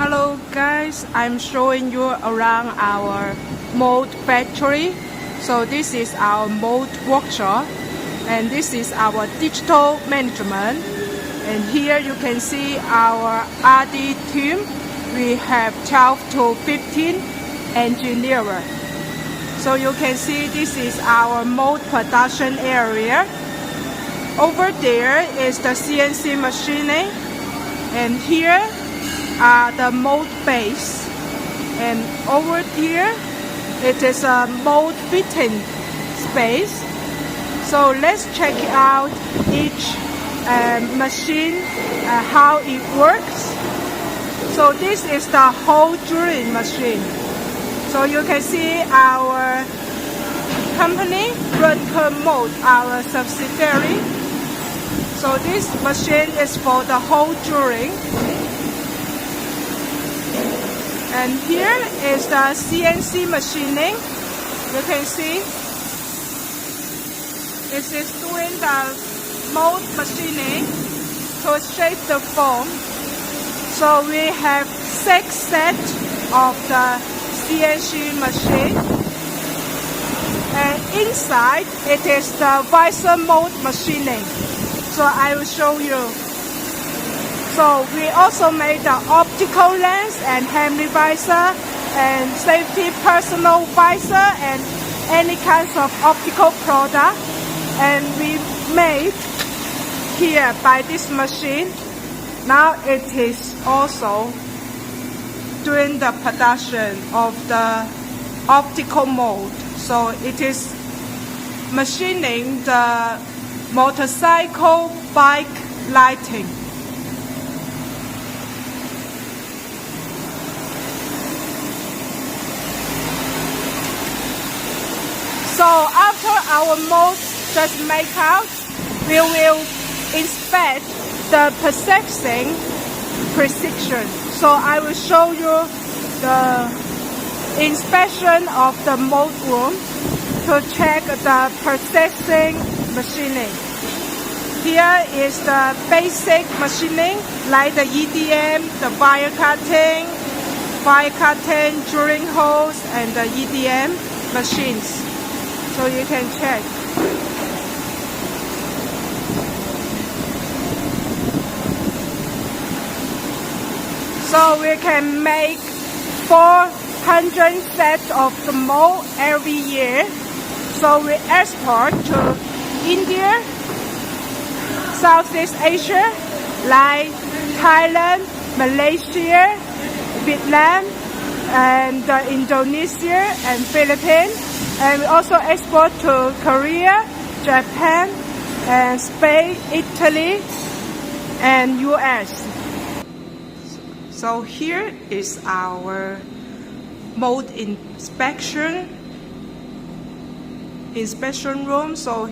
Hello guys, I'm showing you around our mold factory. So this is our mold workshop and this is our digital management. And here you can see our RD team. We have 12 to 15 engineers. So you can see this is our mold production area. Over there is the CNC machining, and here are the mold base, and over here it is a mold fitting space. So let's check out each machine, how it works. So this is the hole drilling machine. So you can see our company, Runke Mold, our subsidiary. So this machine is for the hole drilling. And here is the CNC machining. You can see it is doing the mold machining to shape the foam. So we have 6 sets of the CNC machine. And inside it is the VISOR mold machining. So I will show you. So we also made the optical lens and hand visor and safety personal visor and any kinds of optical product. And we made here by this machine. Now it is also doing the production of the optical mold. So it is machining the motorcycle bike lighting. So after our mold just make out, we will inspect the processing precision. So I will show you the inspection of the mold room to check the processing machining. Here is the basic machining like the EDM, the wire cutting, drilling holes, and the EDM machines. So you can check. So we can make 400 sets of the mold every year. So we export to India, Southeast Asia, like Thailand, Malaysia, Vietnam, and Indonesia and Philippines. And we also export to Korea, Japan, and Spain, Italy, and US. So here is our mold inspection room. So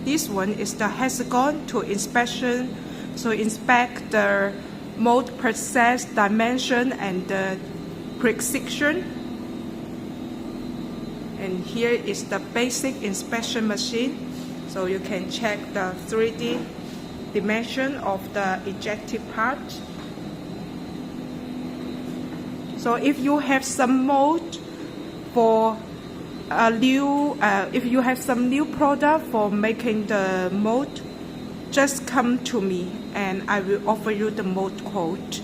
this one is the hexagon to inspection. So inspect the mold process dimension and the precision. And here is the basic inspection machine. So you can check the 3D dimension of the ejected part. So if you have some mold for a new, if you have some new product for making the mold, just come to me and I will offer you the mold quote.